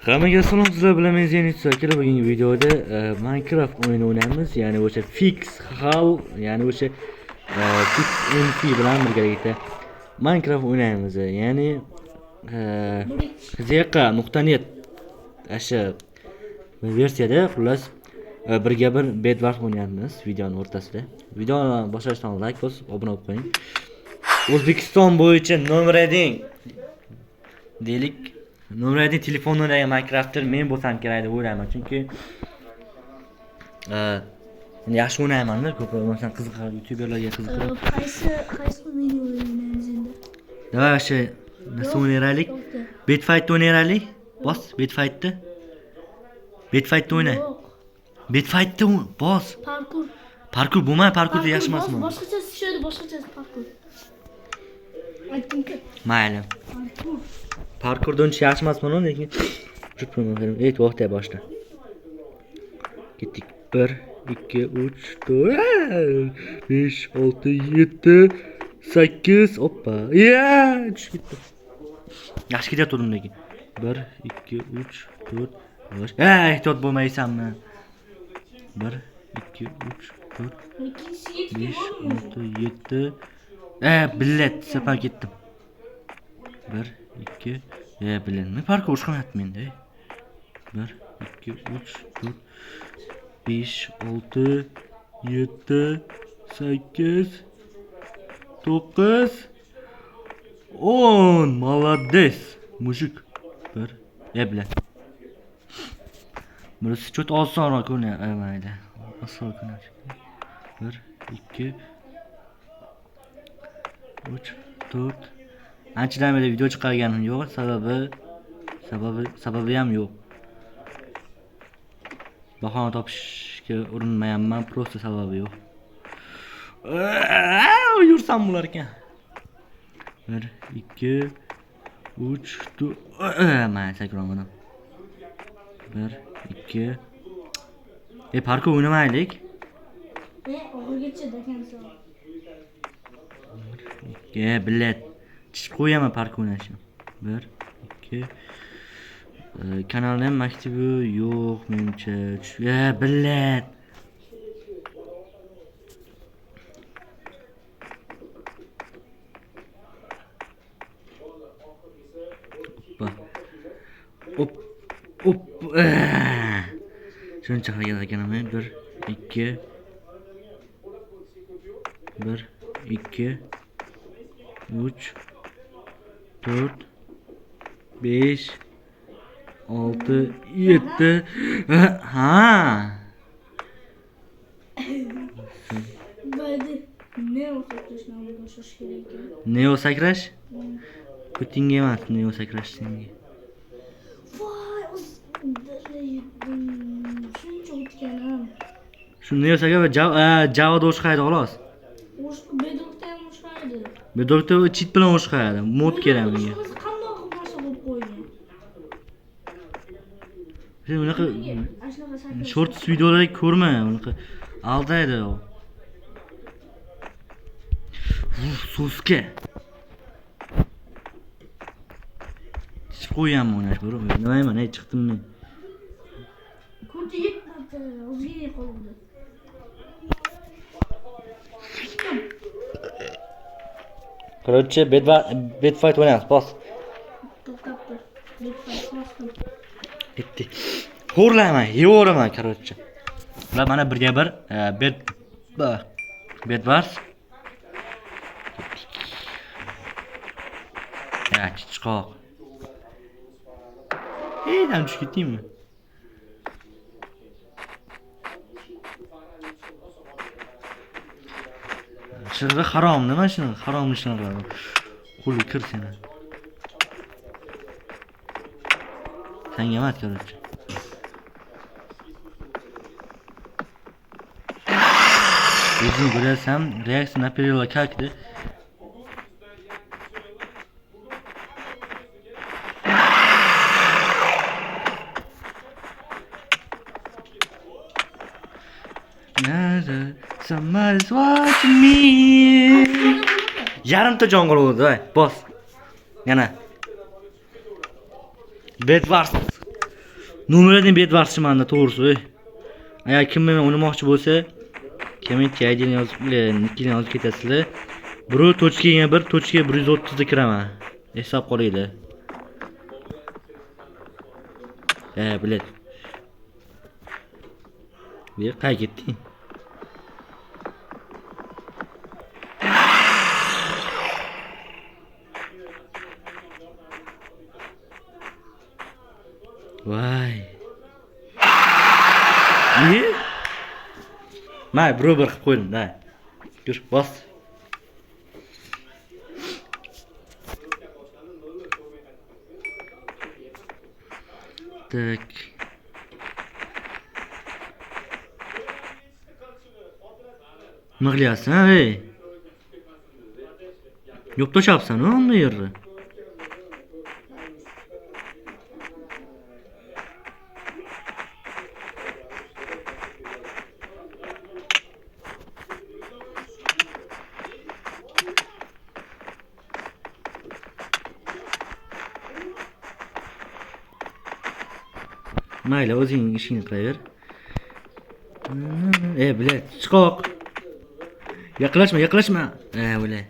Hammaga salom, sizlar bilan men Zenit akalar. Bugungi videoda Minecraft o'yini o'ynaymiz. Ya'ni o'sha Fix Hal, ya'ni o'sha Fix MC bilan birgalikda Minecraft o'ynaymiz. Ya'ni zk.net o'sha versiyada xullas birga bir Bedwars o'ynaymiz videoning o'rtasida. Videoni boshlashdan like bosib, obuna bo'lib qo'ying. O'zbekiston bo'yicha nomer 1 deylik. Nomerli telefonlardagi Minecraft'tir men bo'lsam kerak deb o'ylayman, chunki yaxshi o'ynayman-da, ko'p masalan qiziqar youtuberlarga qiziqar. Qaysi video o'ynaymiz endi? Davay o'sha nima o'ynaylik? Bedfight o'ynaylik. Bos, Bedfight'ni. Bedfight'ni o'yna. Bedfight'ni bos. Parkur bo'lmaydi, parkurda yaxshi emasmi? Boshqachasi tushadi, boshqachasi parkur. Aytdim-ku. Mayli. Parkurda uncha yaxshi emasman, lekin uchib qo'yman. Vaqtga boshla. Ketdik. 1 2 3 4 5 6 7 8 hoppa. Tushib ketdi. Yaxshi ketyapti lekin. 1 2 3 4 yavash. Ehtiyot bo'lmaysanmi? 1 2 3 4 5 6 7 billet separ ketdim. 1 2 bilen mi parkur uçkamayapti menda. 1 2 3 4 5 6 7 8 9 10 молодец mujik. 1 bilen. Burası çok osonroq ko'rinadi. Oson ko'rinadi. 1 2 3 4 Anchadan beri video chiqarganim yo'q, sababi ham yo'q. Bahona topishga urinmayapman, prosta sababi yo'q. Yursam bo'lar ekan. 1 2 3 4 mana sakraman. 1 2 parkur o'ynamaylik. O'g'ilgacha dakansa. 2 bilet. Chiqib qo'yaman parkur o'ynashni. 1 2 kanalda ham aktivi yo'q menimcha. Bilet. Hop. Shuncha qilgan ekanaman. 1 2 1 2 3 4 5 6 7 ha. Baydi. Neo sakrashni boshlash kerak ekan. Neo sakrash? Putinga emas, Neo sakrash senga. Voy, shuncha o'tganam. Shu Neo sakrash Javoda o'xshaydi xolos. Bedokda ham o'xshaydi. Bedokda cheat bilan o'xshaydi. Mod kerak menga. Qandoq narsa bo'lib qo'ygan? Sen unaqa shorts videolarni ko'rma, unaqa aldaydi u. So'ska. Chiqib qo'yganman uni, ko'rib. Nimayman, chiqdim men. Ko'rdi yetmadi, o'zgina qoldi. Короче, Bedfight o'ynaymiz, bos. To'xtabdi. Bedfight bosdim. Bitti. Xo'rlayman, yeyveraman, короче. Ular mana birga bir Bedwars. Chiqoq. Dan tushib ketdingmi? Shunga harom nima shuni? Harom ishni qiladi. Qo'li kir seni. Senga emas, короче. O'zing bilasan, reaksiya naperila kakdi. Somebody's watching me. Yarimta jon qoldi, voy, bos. Yana. Bedwars. Nomerdan bet varishmanda to'g'risi. Agar kim bilan o'ynamoqchi bo'lsa, kommentga ID'ni yozib, nickini yozib ketasizlar. 1.1 da kiraman. Hisob qolinglar. Bilet. Bir qay ketding? Vay. Ne? May bir qilib qo'ydim, da. Ko'r, bos. Tak. Nima qilyapsan, ey? Yo'q tashlabsan, unda yerda. Mayli, o'zing ishingni qilaver. Bilet, chiqoq. Yaqinlashma. O'la.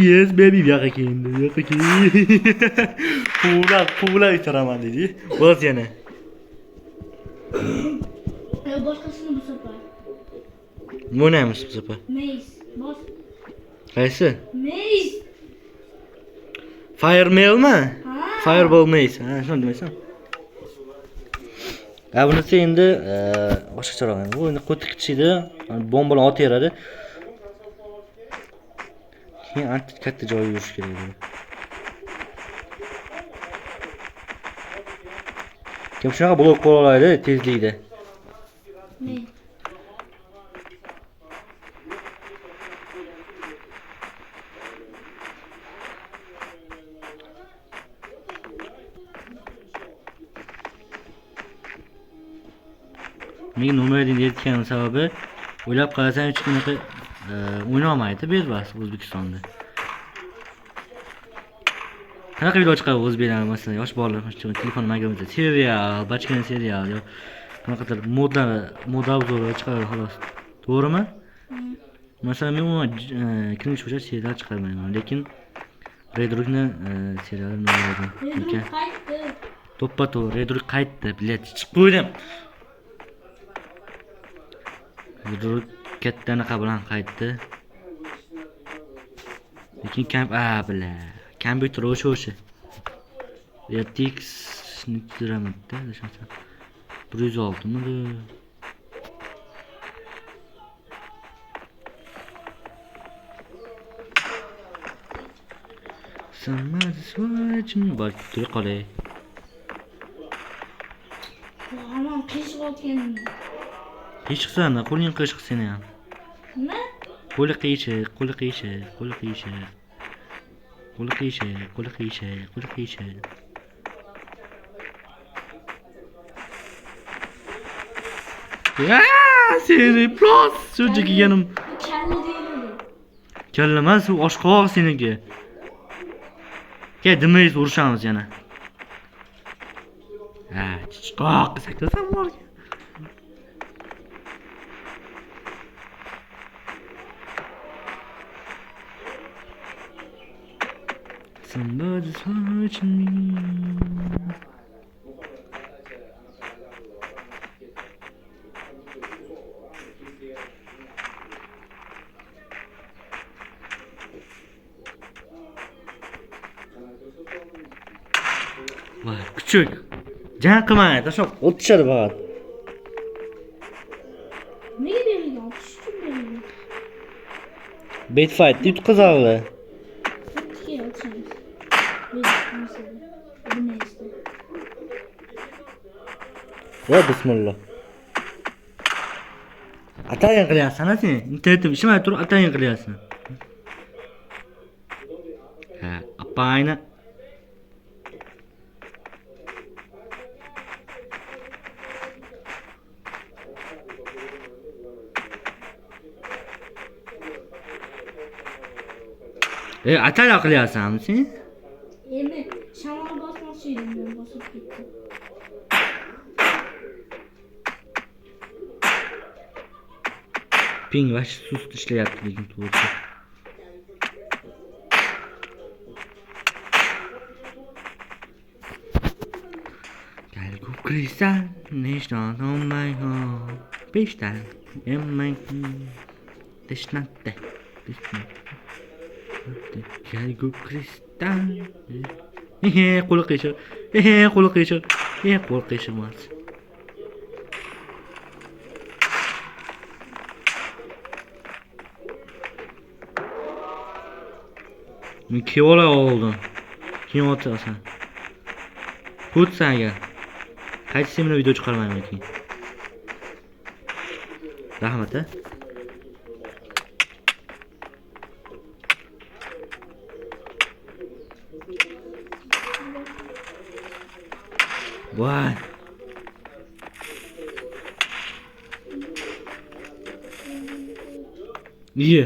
Yes, baby, yo'q ekan. Pula itaraman dedi. Bos yana. Boshqasini bu safar. Nima o'ynaymiz bu safar? Maze. Bos. Qaysi? Maze. Firemailmi? Ha. Fireball maze. Ha, shuni demaysan. Bunisi endi boshqacharoq. Bu endi qo'tiq ichida bombalar otaveradi. Keyin ancha katta joy yurish kerak. Kim shunaqa blok qo'ya oladi tezlikda. Men. Men nomerni aytgan sababi o'ylab qarasam hech qanaqa o'ynamaydi bezbas O'zbekistonda. Qanaqa video chiqadi o'zbeklar masalan yosh bolalar uchun telefon magamizda serial, bachkan serial yo qanaqadir moda obzori chiqadi xolos. To'g'rimi? Masalan men umuman kirish bo'yicha serial chiqarmayman, lekin Redrugni serialini o'ynadim. Lekin Qaytdi. to'ppa-to'g'ri Redrug qaytdi, bilet chiqib qo'ydim. Redrug kattanaqa bilan qaytdi. Lekin kompyuter o'sha. RTX nitiramadda, o'sha. 106 mi? Somebody watching me. Bak, dur qolay. Aman qiyshiq otgan. Qiyshiqsan, qo'ling qiyshiq seni ham. Nima? Qo'li qiyshiq. Ya, seni plus shuncha kelganim. Kalla deyiladi. Kalla emas, u oshqoq seniki. Ke demaysiz urushamiz yana. Ha, chiqoq saklasam bor. Somebody's watching me. Vay, küçük. Can qilmay, tashlab o'tishadi faqat. Nega berilgan? Otish uchun berilgan. Bet fight yutqazadi. Ikkiga otishamiz. Nima esti? Ya bismillah. Atayin qilyapsan sen. Internetim ishlamay turib atayin qilyapsan. Ha, apayni Atala qilyapsanmi sen? Endi shamol bosmoqchi edim, men bosib ketdim. Ping vash sust ishlayapti lekin to'g'risi. Galgu kristal nishdan olmay ho. Beshdan yemmay. Deshnatda. Galgu kristal. Qo'li qiyshiq. Qo'li qiyshiq. Qo'li qiyshiq emas. Men kevola oldim. Keyin o'tasan. Putsaga. Qaysi sen video chiqarmayman keyin. Rahmat a. Voy. Iye.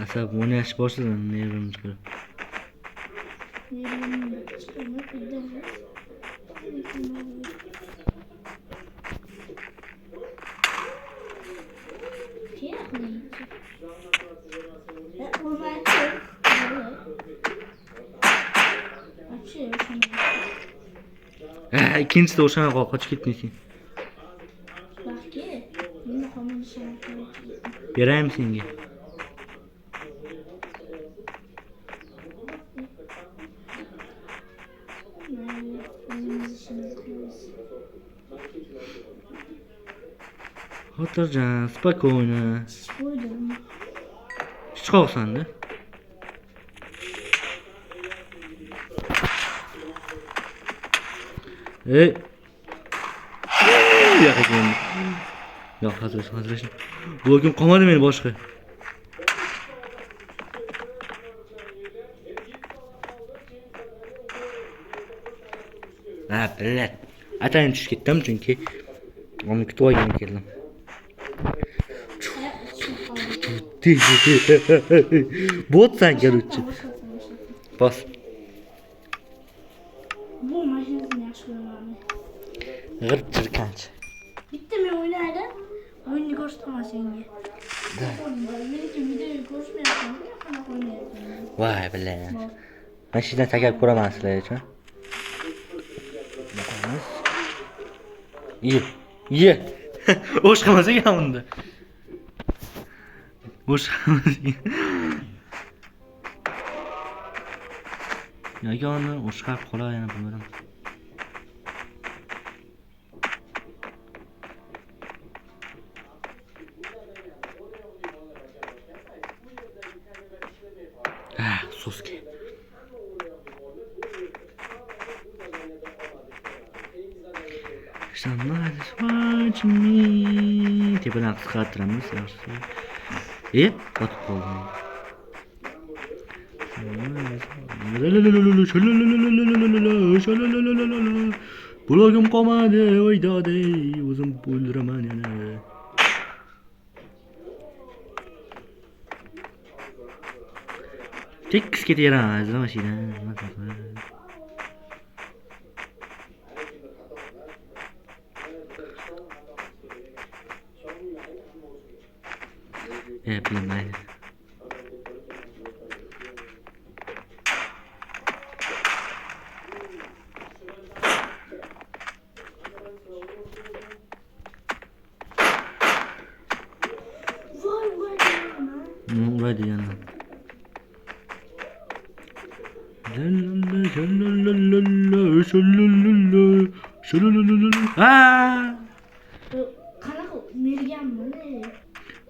Asab o'ynash boshladim nervim chiqib. İkinchisi o'shanaqa qochib ketmaysan. Beraymi senga? Xotirjam, spokойно. Chiqoqsan-da. Yo'q, hazırlash. Blogim qolmadi meni boshqa. Billat. Atayin tushib ketdim chunki uni kutib olgan keldim. Botsan garutchi. Bas. Bu mashinani yaxshi ko'raman. G'irb chirkanch. Bitta men o'ynaydim. O'yinni ko'rsataman senga. Lekin videoga ko'rsatmayapman. Qanaqa o'ynayapman? Voy billahi. Mashina takab ko'raman sizlar uchun. Ye. O'shqamasa ekan unda. O'shqamasa. Yagona o'shqab qolar yana bilmadim. Soski. Somebody watching me. Tepadan qisqartiramiz yaxshi. Qotib qoldim. Blogim qolmadi, voydodey, o'zim o'ldiraman yana. Tekis ketaveramiz mashina. Bilmaydi. Voy deganman. Qanaqa merganmi?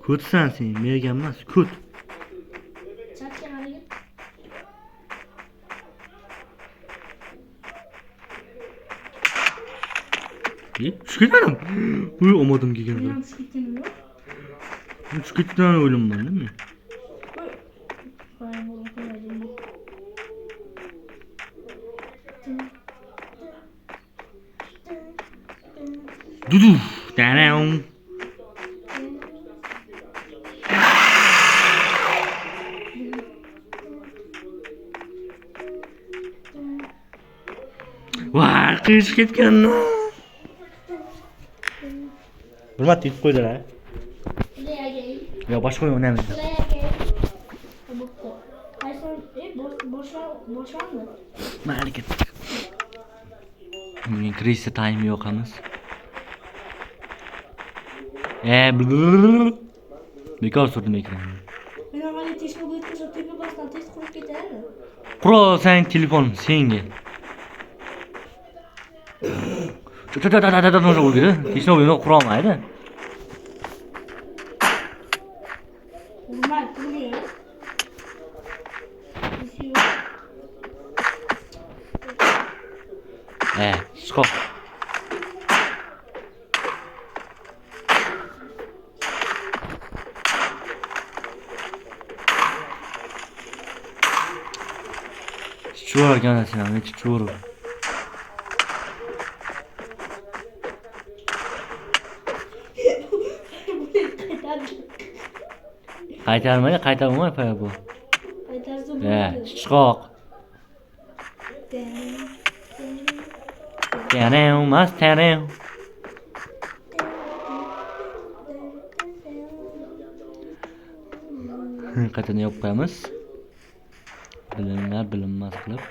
Kutsan sen, mergan emas, kut. Chatga qaragin. Tushib ketmadim. Uy, omadim kelgan. Men ham tushib ketganim yo'q. Tushib ketgan o'ylimman, nima? Qo'ying, qo'ying. Dudu. Danam. Vay, qiyish ketgan. Bir marta yutib qo'ydilar. Yo, boshqa o'yin o'ynaymiz. Boşlandı. Mayli ketdik. Buning kirishga time yo'qamiz. Bekor surdim ekranni. Men avval teshni bo'yitib tepa bosdan tez qurib ketadi. Quro sen telefon senga. Tata o'lgiri. Teshni o'yini qura olmaydi. Normal qilmaydi. Chiqo. Чур ganasini, men chur. Qaytarmaydi, qaytarmaydi paya bu. Qaytarsa Chiqoq. Tanem, mas tanem. Qaytadan yopib qo'yamiz. Bilinlar bilinmas qilib.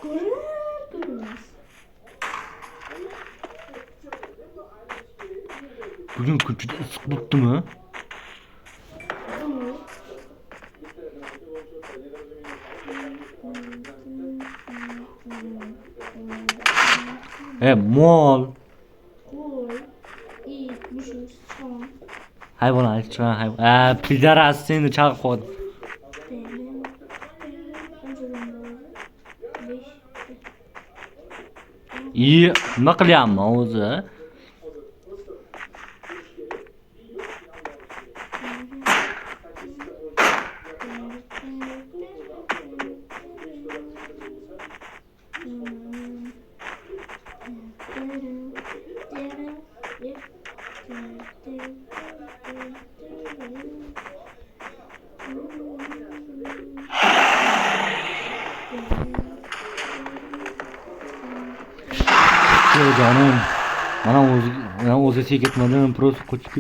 Ko'rinmas. Bugun kun juda issiq bo'libdimi? Mol. Qo'y, it, mushuk, sichqon. Hayvonlar, hayvon. Pidaras seni chaqib qo'ydi. Nima qilyapman o'zi? Canım. Bana o'ziga ketmadim, просто qochib.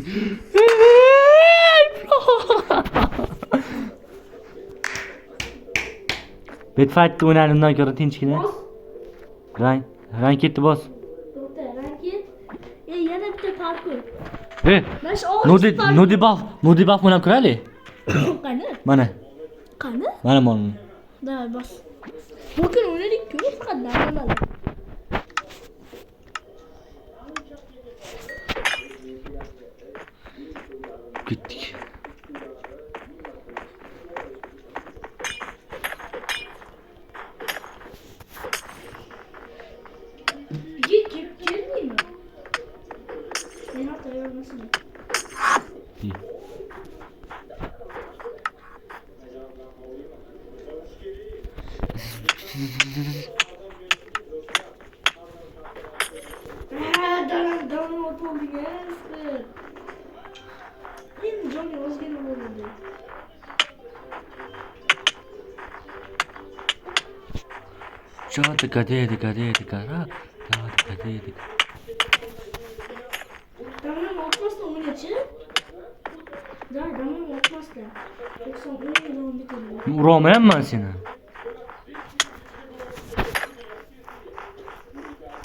Betfight'da o'ynadimdan ko'ra tinchgina. Rang ketdi boss. To'xta, rang ket. Yana bitta parkur. No debuff o'ynab ko'raylik. Qani? Mana. Qani? Mana mana. Davay bos. Bugün o'ynadik-ku, faqat damalar. Gittik. Gelmeyeyim mi? Ben haftaya nasıl? İyi. Canım oturdu gelsin. Benim canım özgür oldu. Çağatı kadeydi kara. Kadeydi. Damla olmazsa onun için. Damla olmazsa. Yoksa onun zaman bitirir. Vuramayan ben seni.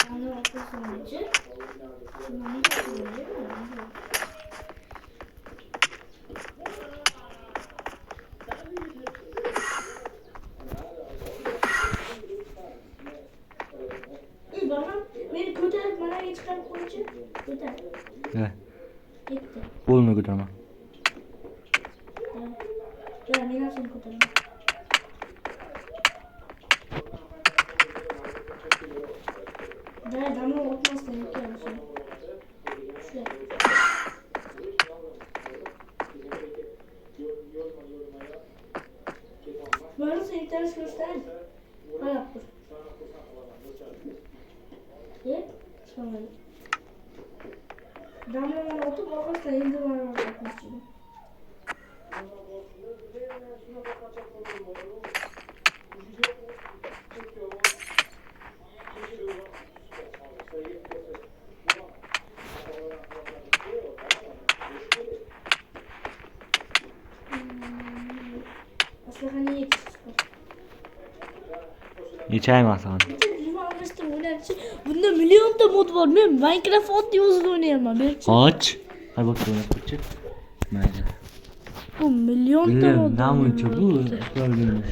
Damla olmazsa onun için. Bundan ne yapıyor? Beni kötülük bana geçirip koyacak. Kötü. Evet. Gitti. Olmuyor götürme. Ya ben nasıl kötülük? Daha damla olmaz demek ki olsun. Şuraya. Böyle seni ters göster. Ayak dur. Sonra. Damlaman o'tib orqasidan endi mana o'tmoqchi. Aslında niye yetiştik? Yechayman sana. Bunda milyonta mod var. Men Minecraft oynayozda o'ynayapman. Berchi. Och. Hay bak buni ko'rchi. Mayli. Bu milyonta mod. Namuncha bu ko'rdim.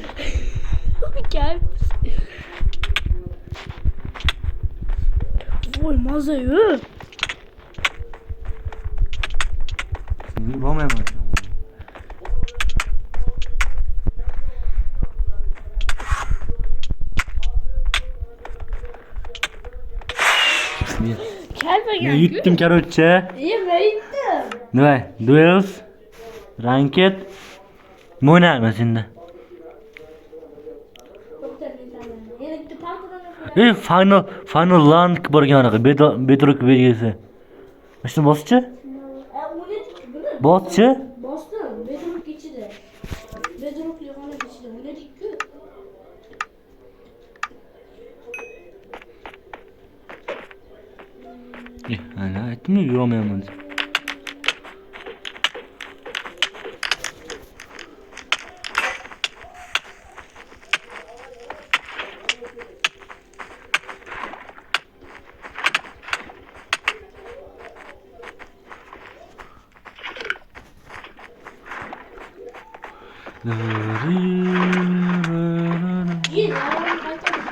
Gel. Voy mazayı. Urolmayman. Gel be Men gel. yutdim, короче. İyi ben gittim. Nima? Duels, Ranked. O'ynayman senda. Final Land borgan anaqa Bedrock belgisi. Shuni boschi? Boschi? Bosdim. Bedrock ichida. Bedrock yo'g'oni ichida. O'ynadik-ku. Ana aytdim-ku, yurolmayman. İyi, yavrum kaytarız.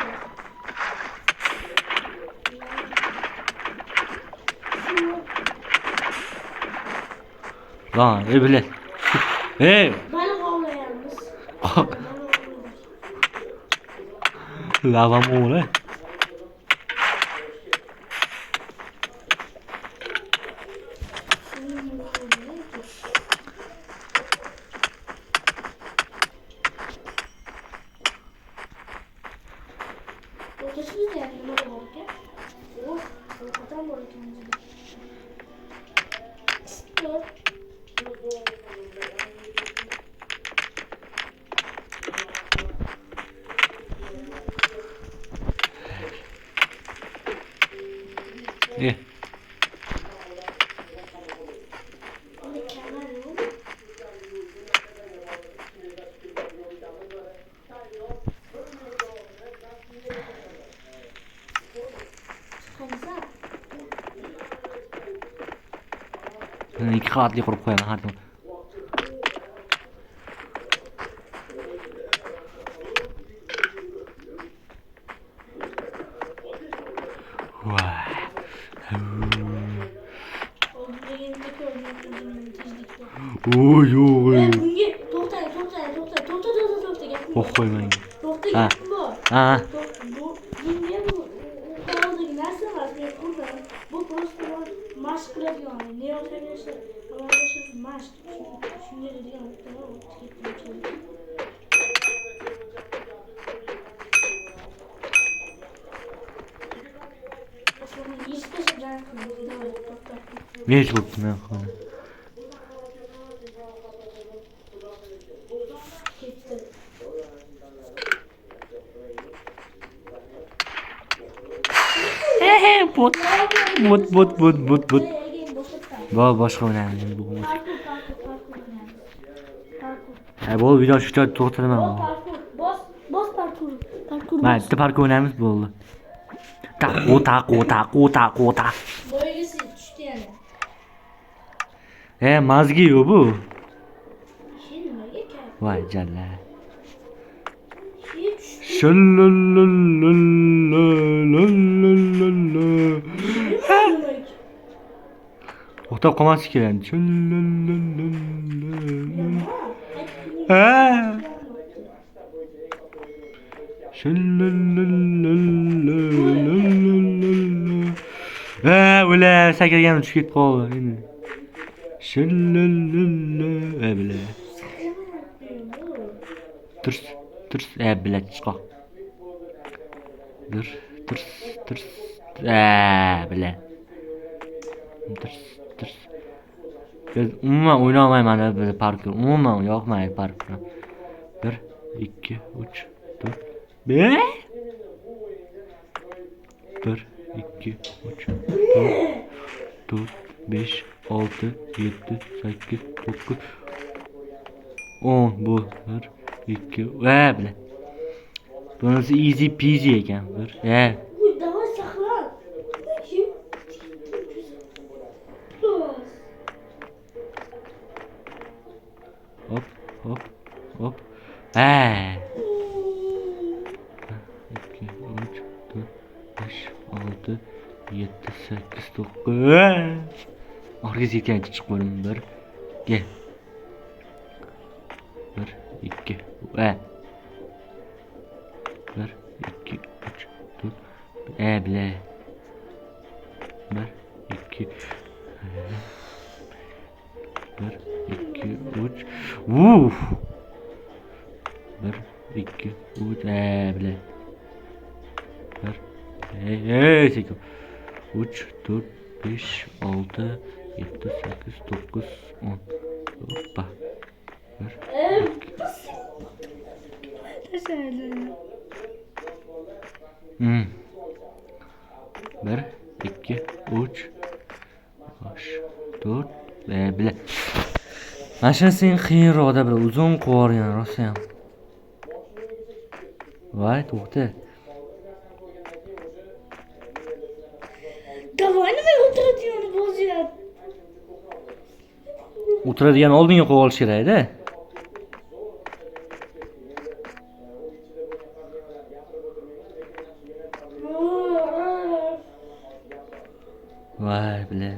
Lan, bile. Hey! Balık avlayalımız. Lavam oğlu. Ortasını da yapayım, hadi balık ya. Oh, korkutan balık kendisi. Dur. İyi. Mükemmel yok. Hamza. İki qavatli qurib qo'yaman har doim. Oy oy. Bunga to'xta gapim bor. Qo'ymayman. To'xta Ha. gapim bor. Ha. Bunga bu hozirgi narsa emas, men ko'rdim. Bu просто mashq qiladigan, ne o'rganishni, amalga mashq. Shunga degan Nech bo'pti men qo'ydim. Bot. Boshqa o'ynaymiz bu. Bu video shu joyda to'xtataman. Bos parkur. Mana bitta park o'ynaymiz bo'ldi. Taq. Boyagisi tushdi yana. Mazgi yo'q bu. Nimaga kerak? Voy jalla. Hech To'xtab qolmasi kerak. Ular sakragani tushib ketib qoldi. Bile. Turs. Bile chiqoq. Turs. Bile. Turs. Yaptır. Umuman o'ynamayman biz parkur. Umuman yoqmaydi parkur. 1 2 3 4 5 1 2 3 4 5 6 7 8 9 10 bu 1 2 bile. Bunisi easy peasy ekan. Uy, давай saklan. Kim? Plus. Hop hop hop. 2 3 4 5 6 7 8 9. Orga yetgancha chiqib qo'ydim. 1 gel. 1 2 1 2 3 4 bile. 1 2 1 2 3 Uf. 1 2 3 bile. 1 8 3 4 5 6 7 8 9 10 Hoppa. 1 2 3 4 bile. Mana shunisi qiyinroqda bir uzun qo'ygan rosa ham. Voy, to'xta. Давай nima o'tiradigan bo'zyapti. O'tiradigan oldinga qo'yib olish kerak-da. Voy, bile.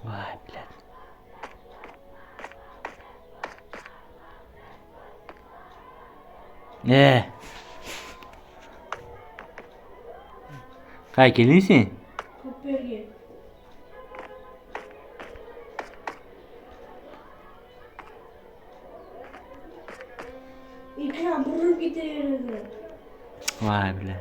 Voy, bile. Qay keldingsen? Ko'perga. Ekran burilib ketaveradi. Voy, bile.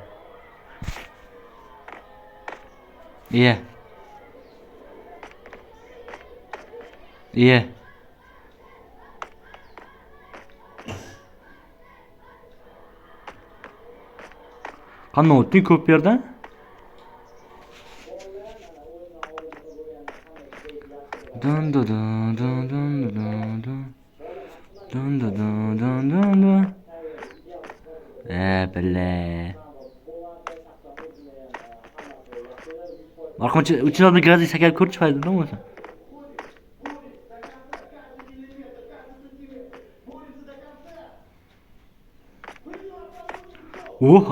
Qanday o'tding ko'p yerdan? Dun dun dun dun dun dun dun. Dun dun dun dun dun dun. Bile. Marqamcha uchidan gradis sakar ko'rchi faydali bo'lsa.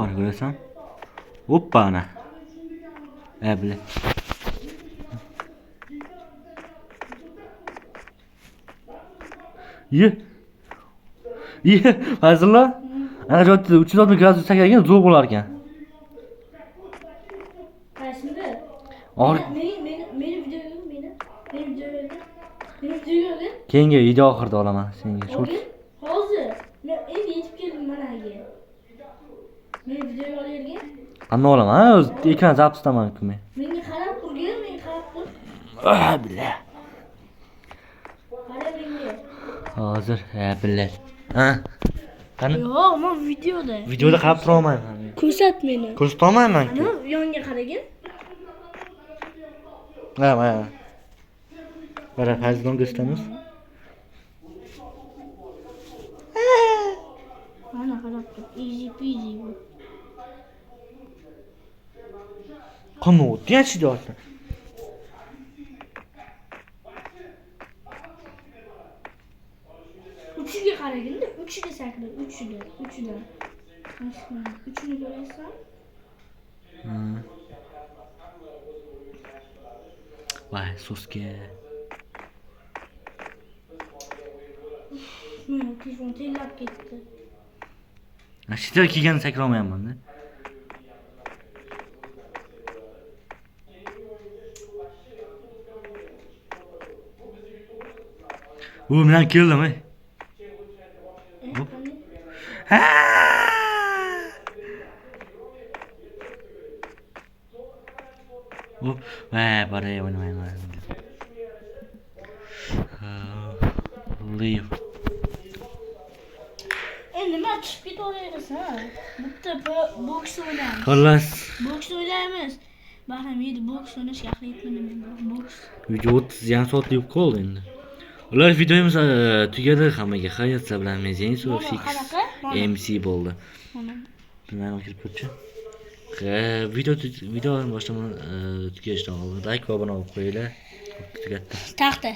Ana ko'rasan. Hoppa ana. Bile. Fazilla. Ana joyda 360 gradus sakargan zo'r bo'lar ekan. Qaysinda? Or Meni videoga. keyingi video oxirida olaman senga. Hozir. Men endi yetib keldim mana yerga. Meni videoga olergan. Qanday olaman? O'z ekran zapusdaman-ku men. Menga qarab turgan, men qarab tur. Bile. Qara menga. Hozir, bile. Qani? Yo'q, men videoda. Videoda qarab tura olmayman. Ko'rsat meni. Ko'rsata olmayman-ku. Ana yonga qaragin. Mana. Mana fazlon ko'rsatamiz. Mana qarab tur. Easy peasy bu. Qanday o'tdi-chi deyapti. Uchiga qaragin-da, uchiga sakra, uchidan. Uchini ko'rasan? Voy, so'sga. Telefon tellab ketdi. Ashita kelgan sakrolmayapman-da. U men keldim ey. Hop. Ha! Hop. Va, boray o'ynamayman. Leave. Nima chiqib ketaverasiz ha? Bitta boks o'ynaymiz. Xullas, Boks o'ynaymiz. Bahram yedi boks o'ynashga aqli yetmadi men boks. video 30 yarim soatlik qoldi endi. Ular videomiz tugadi, hammaga xayr bilan Zensu fix Qanaqa? MC bo'ldi. Mana. Bilmayman kirib ko'rchi. Video boshlaman tugashdan oldin like va obuna bo'lib qo'yinglar. Tugatdi. Taxta.